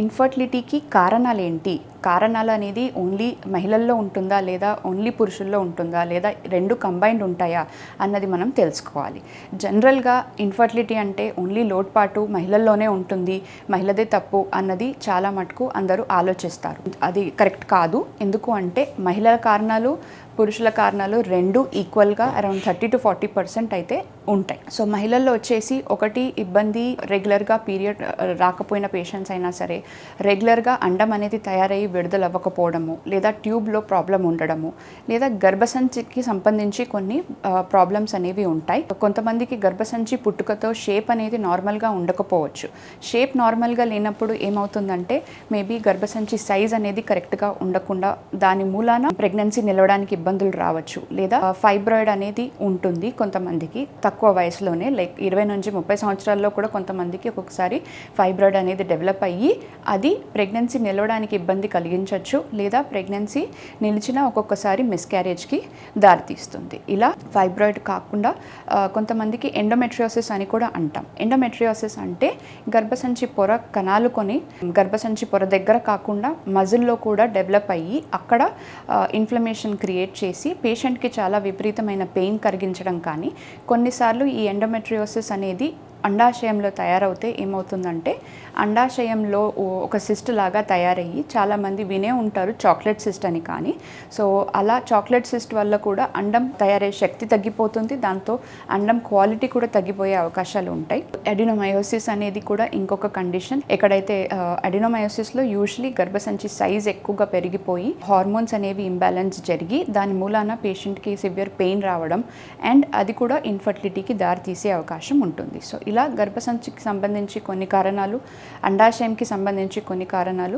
ఇన్ఫర్టిలిటీకి కారణాలేంటి? కారణాలు అనేది ఓన్లీ మహిళల్లో ఉంటుందా, లేదా ఓన్లీ పురుషుల్లో ఉంటుందా, లేదా రెండు కంబైన్డ్ ఉంటాయా అన్నది మనం తెలుసుకోవాలి. జనరల్గా ఇన్ఫర్టిలిటీ అంటే ఓన్లీ లోటుపాటు మహిళల్లోనే ఉంటుంది, మహిళదే తప్పు అన్నది చాలా మటుకు అందరూ ఆలోచిస్తారు. అది కరెక్ట్ కాదు. ఎందుకు అంటే మహిళల కారణాలు, పురుషుల కారణాలు రెండు ఈక్వల్గా అరౌండ్ 30 to 40% అయితే ఉంటాయి. సో మహిళల్లో వచ్చేసి ఒకటి ఇబ్బంది, రెగ్యులర్గా పీరియడ్ రాకపోయిన పేషెంట్స్ అయినా సరే, రెగ్యులర్గా అండం అనేది తయారయ్యి విడుదల అవ్వకపోవడము, లేదా ట్యూబ్లో ప్రాబ్లం ఉండడము, లేదా గర్భసంచికి సంబంధించి కొన్ని ప్రాబ్లమ్స్ అనేవి ఉంటాయి. కొంతమందికి గర్భసంచి పుట్టుకతో షేప్ అనేది నార్మల్గా ఉండకపోవచ్చు. షేప్ నార్మల్గా లేనప్పుడు ఏమవుతుందంటే మేబీ గర్భసంచి సైజ్ అనేది కరెక్ట్గా ఉండకుండా దాని మూలాన ప్రెగ్నెన్సీ నిలవడానికి ఇబ్బందులు రావచ్చు, లేదా ఫైబ్రాయిడ్ అనేది ఉంటుంది కొంతమందికి తక్కువ వయసులోనే, లైక్ 20 నుంచి 30 సంవత్సరాల్లో కూడా కొంతమందికి ఒక్కొక్కసారి ఫైబ్రాయిడ్ అనేది డెవలప్ అయ్యి అది ప్రెగ్నెన్సీ నిలవడానికి ఇబ్బంది కలిగించవచ్చు, లేదా ప్రెగ్నెన్సీ నిలిచిన ఒక్కొక్కసారి మిస్క్యారేజ్కి దారితీస్తుంది. ఇలా ఫైబ్రాయిడ్ కాకుండా కొంతమందికి ఎండోమెట్రియోసిస్ అని కూడా అంటాం. ఎండోమెట్రియోసిస్ అంటే గర్భసంచి పొర కణాలు కొని గర్భసంచి పొర దగ్గర కాకుండా మజిల్లో కూడా డెవలప్ అయ్యి అక్కడ ఇన్ఫ్లమేషన్ క్రియేట్ చేసి పేషెంట్కి చాలా విపరీతమైన పెయిన్ కలిగించడం కానీ, కొన్నిసార్లు ఈ ఎండోమెట్రియోసిస్ అనేది అండాశయంలో తయారవుతే ఏమవుతుందంటే అండాశయంలో ఒక సిస్ట్ లాగా తయారయ్యి, చాలామంది వినే ఉంటారు చాక్లెట్ సిస్ట్ అని. కానీ సో అలా చాక్లెట్ సిస్ట్ వల్ల కూడా అండం తయారయ్యే శక్తి తగ్గిపోతుంది, దాంతో అండం క్వాలిటీ కూడా తగ్గిపోయే అవకాశాలు ఉంటాయి. అడినోమయోసిస్ అనేది కూడా ఇంకొక కండిషన్. ఎక్కడైతే అడినోమయోసిస్లో యూజువలీ గర్భసంచి సైజ్ ఎక్కువగా పెరిగిపోయి హార్మోన్స్ అనేవి ఇంబ్యాలెన్స్ జరిగి దాని మూలాన పేషెంట్కి సివియర్ పెయిన్ రావడం అండ్ అది కూడా ఇన్ఫర్టిలిటీకి దారితీసే అవకాశం ఉంటుంది. సో ఇలా గర్భసంచికి సంబంధించి కొన్ని కారణాలు, అండాశయంకి సంబంధించి కొన్ని కారణాలు.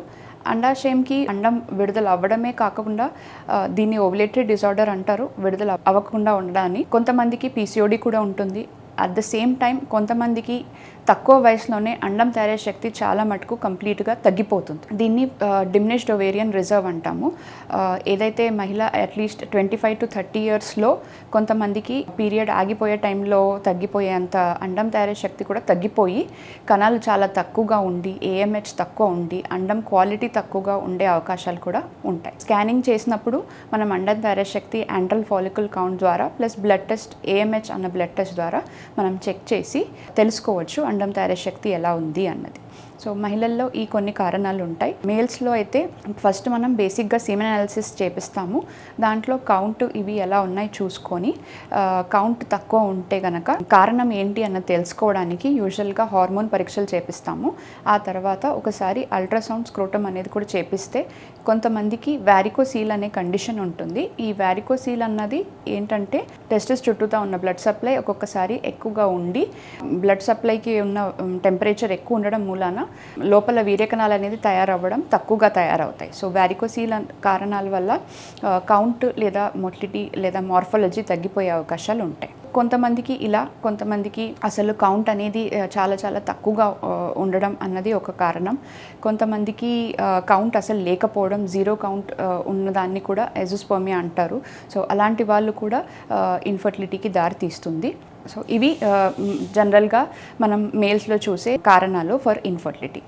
అండాశయంకి అండం విడుదల అవ్వడమే కాకుండా దీన్ని ఓవ్యులేటరీ డిజార్డర్ అంటారు, విడుదల అవ్వకుండా ఉండడాన్ని. కొంతమందికి పీసీఓడి కూడా ఉంటుంది. అట్ ద సేమ్ టైం కొంతమందికి తక్కువ వయసులోనే అండం తయారయ్యే శక్తి చాలా మటుకు కంప్లీట్గా తగ్గిపోతుంది. దీన్ని డిమినిష్డ్ ఓవేరియన్ రిజర్వ్ అంటాము. ఏదైతే మహిళ అట్లీస్ట్ 25 to 30 ఇయర్స్లో కొంతమందికి పీరియడ్ ఆగిపోయే టైంలో తగ్గిపోయేంత అండం తయారయ్యే శక్తి కూడా తగ్గిపోయి కణాలు చాలా తక్కువగా ఉండి, ఏఎంహెచ్ తక్కువ ఉండి, అండం క్వాలిటీ తక్కువగా ఉండే అవకాశాలు కూడా ఉంటాయి. స్కానింగ్ చేసినప్పుడు మనం అండం తయారయ్యే శక్తి యాంట్రల్ ఫాలికల్ కౌంట్ ద్వారా ప్లస్ బ్లడ్ టెస్ట్ ఏఎంహెచ్ అన్న బ్లడ్ టెస్ట్ ద్వారా మనం చెక్ చేసి తెలుసుకోవచ్చు అండం తయారయ్యే శక్తి ఎలా ఉంది అన్నది. సో మహిళల్లో ఈ కొన్ని కారణాలు ఉంటాయి. మేల్స్లో అయితే ఫస్ట్ మనం బేసిక్గా సీమెన్ అనాలిసిస్ చేపిస్తాము. దాంట్లో కౌంట్ ఇవి ఎలా ఉన్నాయి చూసుకొని కౌంట్ తక్కువ ఉంటే కనుక కారణం ఏంటి అన్నది తెలుసుకోవడానికి యూజువల్గా హార్మోన్ పరీక్షలు చేపిస్తాము. ఆ తర్వాత ఒకసారి అల్ట్రాసౌండ్ స్క్రోటమ్ అనేది కూడా చేపిస్తే కొంతమందికి వ్యారికోసీల్ అనే కండిషన్ ఉంటుంది. ఈ వ్యారికోసీల్ అన్నది ఏంటంటే టెస్టిస్ చుట్టూతా ఉన్న బ్లడ్ సప్లై ఒక్కొక్కసారి ఎక్కువగా ఉండి బ్లడ్ సప్లైకి ఉన్న టెంపరేచర్ ఎక్కువ ఉండడం మూలాన లోపల వీర్యకణాలు అనేది తయారవ్వడం తక్కువగా తయారవుతాయి. సో వ్యారికోసీల్ కారణాల వల్ల కౌంట్ లేదా మొటిలిటీ లేదా మార్ఫాలజీ తగ్గిపోయే అవకాశాలు ఉంటాయి. కొంతమందికి ఇలా, కొంతమందికి అసలు కౌంట్ అనేది చాలా చాలా తక్కువగా ఉండడం అన్నది ఒక కారణం. కొంతమందికి కౌంట్ అసలు లేకపోవడం, జీరో కౌంట్ ఉన్నదాన్ని కూడా ఎజోస్పర్మియా అంటారు. సో అలాంటి వాళ్ళు కూడా ఇన్ఫర్టిలిటీకి దారితీస్తుంది. సో ఇవి జనరల్గా మనం మేల్స్లో చూసే కారణాలు ఫర్ ఇన్ఫర్టిలిటీ.